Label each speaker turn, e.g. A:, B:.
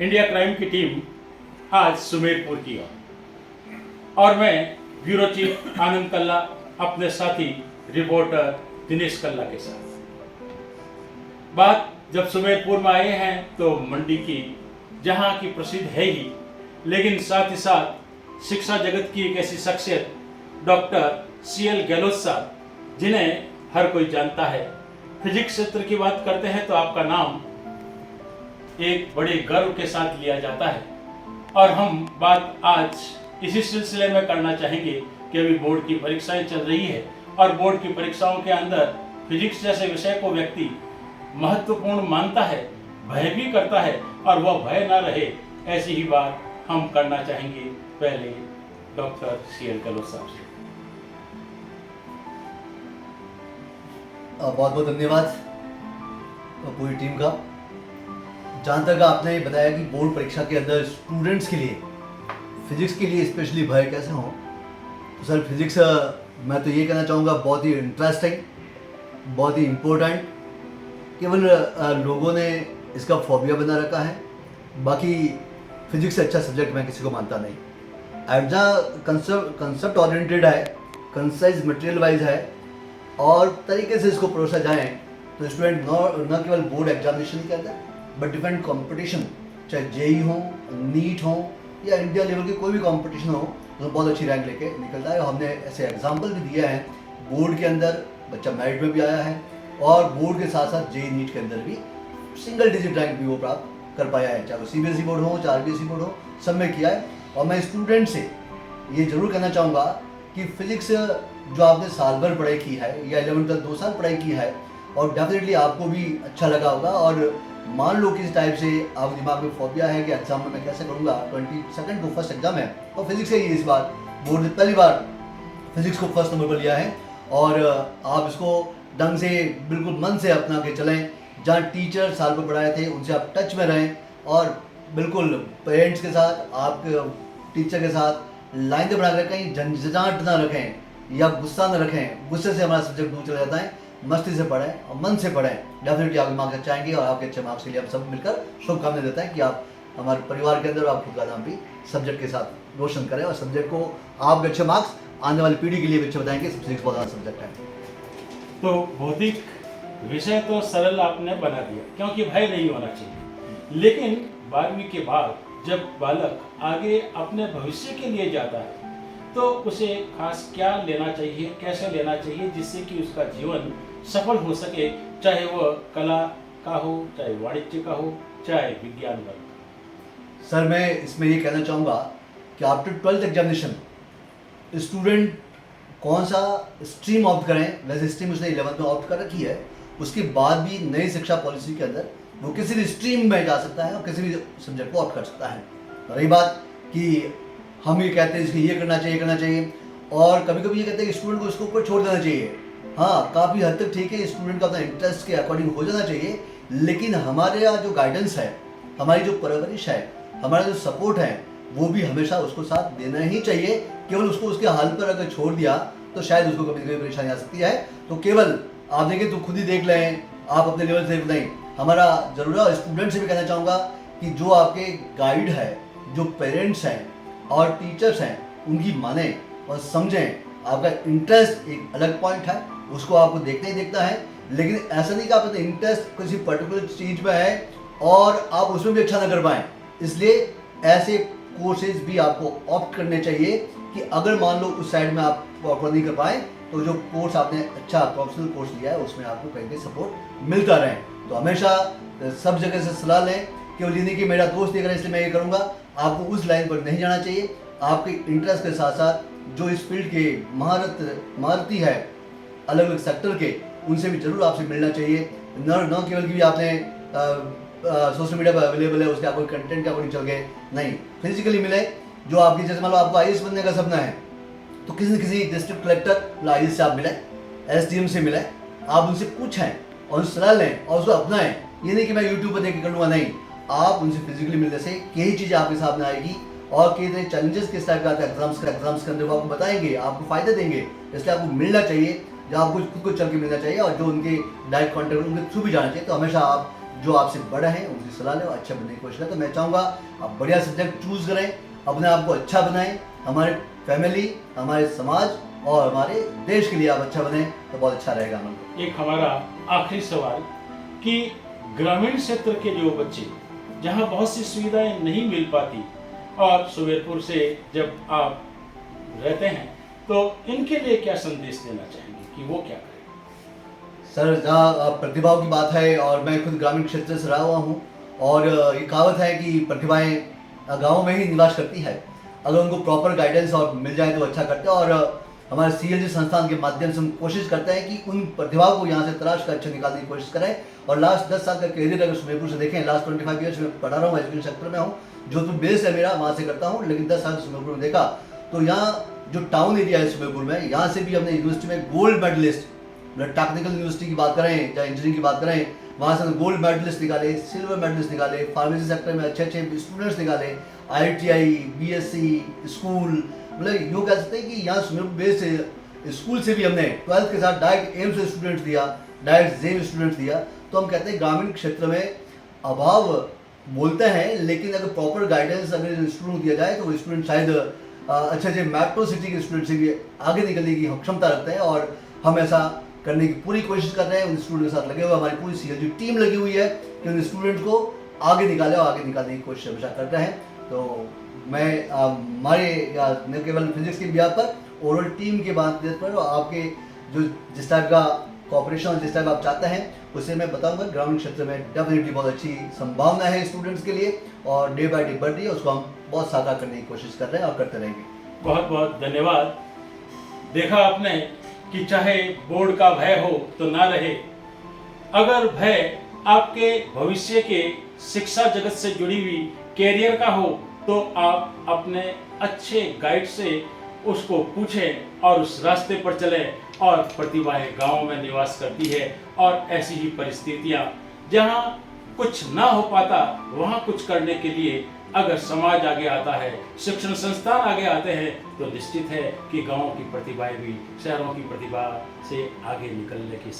A: India crime की team आज सुमेरपुर की और मैं ब्यूरो चीफ आनंद कल्ला अपने साथी रिपोर्टर दिनेश कल्ला के साथ बात जब सुमेरपुर में आए हैं तो मंडी की, जहां की प्रसिद्ध है ही, लेकिन साथ ही साथ शिक्षा जगत की एक ऐसी शख्सियत डॉक्टर CL गहलोत साहब, जिन्हें हर कोई जानता है। फिजिक्स क्षेत्र की बात करते हैं तो आपका नाम एक बड़े गर्व के साथ लिया जाता है और हम बात आज इसी सिलसिले में करना चाहेंगे कि अभी बोर्ड की परीक्षाएं चल रही है और बोर्ड की परीक्षाओं के अंदर फिजिक्स जैसे विषय को व्यक्ति महत्वपूर्ण मानता है, भय भी करता है और वह भय ना रहे, ऐसी ही बात हम करना चाहेंगे पहले डॉक्टर CL गहलोत साहब से।
B: बहुत बहुत धन्यवाद पूरी टीम का। जहाँ तक आपने बताया कि बोर्ड परीक्षा के अंदर स्टूडेंट्स के लिए फिजिक्स के लिए स्पेशली भय कैसे हो, तो सर फिजिक्स मैं तो ये कहना चाहूँगा बहुत ही इंटरेस्टिंग, बहुत ही इम्पोर्टेंट। केवल लोगों ने इसका फोबिया बना रखा है, बाकी फिजिक्स से अच्छा सब्जेक्ट मैं किसी को मानता नहीं। एट द कंसेप्ट ओरिएंटेड है, कंसाइज मटेरियल वाइज है और तरीके से इसको परोसा जाए तो स्टूडेंट न केवल बोर्ड एग्जामिनेशन के अंदर बट डिफरेंट कंपटीशन, चाहे JEE हो, नीट हो या इंडिया लेवल की कोई भी कंपटीशन हो, तो बहुत अच्छी रैंक लेके निकलता है। हमने ऐसे एग्जाम्पल भी दिया है, बोर्ड के अंदर बच्चा मेरिट में भी आया है और बोर्ड के साथ साथ JEE नीट के अंदर भी सिंगल डिजिट रैंक भी वो प्राप्त कर पाया है, चाहे वो CBSE बोर्ड हो चाहे RBSE बोर्ड हो, सब में किया है। और मैं स्टूडेंट से ये जरूर कहना चाहूँगा कि फिजिक्स जो आपने साल भर पढ़ाई की है या 11th तक 2 साल पढ़ाई की है और डेफिनेटली आपको भी अच्छा लगा होगा। और मान लो कि इस टाइप से आपके दिमाग में फोबिया है कि एग्जाम में मैं कैसे करूँगा, 22 को फर्स्ट एग्जाम है और फिजिक्स है, इस बार बोर्ड ने पहली बार फिजिक्स को फर्स्ट नंबर पर लिया है और आप इसको ढंग से बिल्कुल मन से अपना के चलें। जहाँ टीचर साल भर पढ़ाए थे उनसे आप टच में रहें और बिल्कुल पेरेंट्स के साथ, आपके टीचर के साथ लाइन बना कर कहीं झंझाट ना रखें या गुस्सा ना रखें। गुस्से से हमारा सब्जेक्ट दूर चला जाता है। मस्ती से पढ़ें और मन से पढ़ें, डेफिनेटली आपके मार्क्स अच्छे आएंगे और आपके अच्छे मार्क्स के लिए हम सब मिलकर शुभकामनाएं देते हैं कि आप हमारे परिवार के अंदर आप खुद का नाम भी सब्जेक्ट के साथ रोशन करें और सब्जेक्ट को आपके अच्छे मार्क्स आने वाली पीढ़ी के लिए भी अच्छे बताएंगे। फिजिक्स बहुत अच्छा सब्जेक्ट है।
A: तो भौतिक विषय तो सरल आपने बना दिया क्योंकि भय नहीं होना चाहिए, लेकिन 12वीं के बाद जब बालक आगे अपने भविष्य के लिए जाता है तो उसे खास क्या लेना चाहिए, कैसे लेना चाहिए जिससे कि उसका जीवन सफल हो सके, चाहे वह कला का हो, चाहे वाणिज्य का हो, चाहे विज्ञान वर्ग।
B: सर मैं इसमें ये कहना चाहूँगा कि आफ्टर 12th एग्जामिनेशन स्टूडेंट कौन सा स्ट्रीम ऑप्ट करें। वैसे स्ट्रीम उसने 11th में ऑप्ट कर रखी है, उसके बाद भी नई शिक्षा पॉलिसी के अंदर वो किसी भी स्ट्रीम में जा सकता है और किसी भी सब्जेक्ट को ऑप्ट कर सकता है। रही बात कि हम ये कहते हैं इसको ये करना चाहिए और कभी कभी ये कहते हैं कि स्टूडेंट को इसको ऊपर छोड़ देना चाहिए। हाँ, काफ़ी हद तक ठीक है, स्टूडेंट का अपना इंटरेस्ट के अकॉर्डिंग हो जाना चाहिए, लेकिन हमारे यहाँ जो गाइडेंस है, हमारी जो परवरिश है, हमारा जो सपोर्ट है, वो भी हमेशा उसको साथ देना ही चाहिए। केवल उसको उसके हाल पर अगर छोड़ दिया तो शायद उसको कभी कभी परेशानी आ सकती है। तो केवल आप देखें तो खुद ही देख लें, आप अपने लेवल से नहीं, हमारा जरूर है। स्टूडेंट से भी कहना चाहूँगा कि जो आपके गाइड है, जो पेरेंट्स हैं और टीचर्स हैं, उनकी माने और समझें। आपका इंटरेस्ट एक अलग पॉइंट है, उसको आपको देखना ही देखता है, लेकिन ऐसा नहीं कि आप अपना इंटरेस्ट किसी पर्टिकुलर चीज़ में है और आप उसमें भी अच्छा ना कर पाएँ। इसलिए ऐसे कोर्सेज भी आपको ऑप्ट करने चाहिए कि अगर मान लो उस साइड में आप प्रॉपर नहीं कर पाए तो जो कोर्स आपने अच्छा प्रोफेशनल कोर्स लिया है उसमें आपको कहीं कहीं सपोर्ट मिलता रहे। तो हमेशा सब जगह से सलाह लें, केवल ये नहीं कि मेरा दोस्त ये करे इसलिए मैं ये करूँगा। आपको उस लाइन पर नहीं जाना चाहिए। आपके इंटरेस्ट के साथ साथ जो इस फील्ड के महारती है अलग अलग सेक्टर के, उनसे भी जरूर आपसे मिलना चाहिए। न केवल कि आपने सोशल मीडिया पर अवेलेबल है उसके आप कोई कंटेंट के अकॉर्डिंग चल गए, नहीं, फिजिकली मिले। जो आपकी जैसे मान लो आपको IAS बनने का सपना है तो किसी न किसी डिस्ट्रिक्ट कलेक्टर IAS से आप मिले, SDM से मिले, आप उनसे पूछें और सलाह लें और उसको अपनाएं। ये नहीं कि मैं यूट्यूब पर देख के कर लूँगा, नहीं, आप उनसे फिजिकली मिलने से कई चीज़ें आपके सामने आएगी और कई तरह चैलेंजेस किस टाइप का आता है एग्जाम्स के अंदर वो आपको बताएंगे, आपको फायदे देंगे। इसलिए आपको मिलना चाहिए, या आपको खुद को चल के मिलना चाहिए और जो उनके डायरेक्ट कॉन्टेक्ट उनके थ्रू भी जाना चाहिए। तो हमेशा आप जो आपसे बड़े हैं उनकी सलाह लें और अच्छा बनने की कोशिश करें। तो मैं चाहूँगा आप बढ़िया सब्जेक्ट चूज़ करें, अपने आप को अच्छा बनाएं, हमारे फैमिली, हमारे समाज और हमारे देश के लिए आप अच्छा बने तो बहुत अच्छा रहेगा हमारा।
A: एक हमारा आखिरी सवाल कि ग्रामीण क्षेत्र के जो बच्चे जहाँ बहुत सी सुविधाएं नहीं मिल पाती और सुमेरपुर से जब आप रहते हैं तो इनके लिए क्या संदेश देना चाहेंगे कि वो क्या करें?
B: सर, जहाँ प्रतिभाओं की बात है और मैं खुद ग्रामीण क्षेत्र से रहा हुआ हूँ और ये कहावत है कि प्रतिभाएं गाँव में ही निवास करती है। अगर उनको प्रॉपर गाइडेंस और मिल जाए तो अच्छा करते हैं और हमारे CLG संस्थान के माध्यम से हम कोशिश करते हैं कि उन प्रतिभाओं को यहाँ से तराश कर अच्छा निकालने की कोशिश करें। और लास्ट 10 साल का करियर अगर सुमेरपुर से देखें, लास्ट 25 ईयर्स में पढ़ा रहा हूँ, एजुकेशन सेक्टर में हूँ, जोधपुर बेस है मेरा, वहाँ से करता हूँ, लेकिन 10 साल सुमेरपुर में देखा तो यहाँ जो टाउन एरिया है सुमेरपुर में, यहाँ से भी हमने यूनिवर्सिटी में गोल्ड मेडलिस्ट, मतलब टेक्निकल यूनिवर्सिटी की बात करें या इंजीनियरिंग की बात करें, वहाँ से गोल्ड मेडलिस्ट निकाले, सिल्वर मेडलिस्ट निकाले, फार्मेसी सेक्टर में अच्छे अच्छे स्टूडेंट्स निकाले, IITI, BSc स्कूल, मतलब यूँ कह सकते हैं कि यहाँ सुमेरपुर बेस स्कूल से भी हमने 12th के साथ डायरेक्ट एम्स से स्टूडेंट्स दिया, डायरेक्ट जेम स्टूडेंट्स दिया। तो हम कहते हैं ग्रामीण क्षेत्र में अभाव बोलते हैं, लेकिन अगर प्रॉपर गाइडेंस अगर स्टूडेंट को दिया जाए तो वो स्टूडेंट शायद अच्छे अच्छे मेट्रो सिटी के स्टूडेंट से भी आगे निकलने की क्षमता रखते हैं और हम ऐसा करने की पूरी कोशिश कर रहे हैं। उन स्टूडेंट के साथ लगे हुए हमारी पूरी CLG टीम लगी हुई है कि उन स्टूडेंट को आगे निकाले और आगे निकालने की कोशिश हमेशा कर रहे हैं। तो मैं हमारे न केवल फिजिक्स के बिहार पर ओवरऑल टीम के बात पर और आपके जो जिस टाइप का कॉपरेशन जिस टाइप आप चाहते हैं उसे मैं बताऊंगा। ग्रामीण क्षेत्र में डेफिनेटली बहुत अच्छी संभावना है स्टूडेंट्स के लिए और डे बाय डे बढ़ रही है, उसको हम बहुत साकार करने की कोशिश कर रहे हैं और करते रहेंगे।
A: बहुत बहुत धन्यवाद। देखा आपने कि चाहे बोर्ड का भय हो तो ना रहे, अगर भय आपके भविष्य के शिक्षा जगत से जुड़ी हुई कैरियर का हो तो आप अपने अच्छे गाइड से उसको पूछें और उस रास्ते पर चलें। और प्रतिभाएं गाँव में निवास करती है और ऐसी ही परिस्थितियां जहां कुछ ना हो पाता वहां कुछ करने के लिए अगर समाज आगे आता है, शिक्षण संस्थान आगे आते हैं तो निश्चित है कि गाँव की प्रतिभाएं भी शहरों की प्रतिभा से आगे निकलने की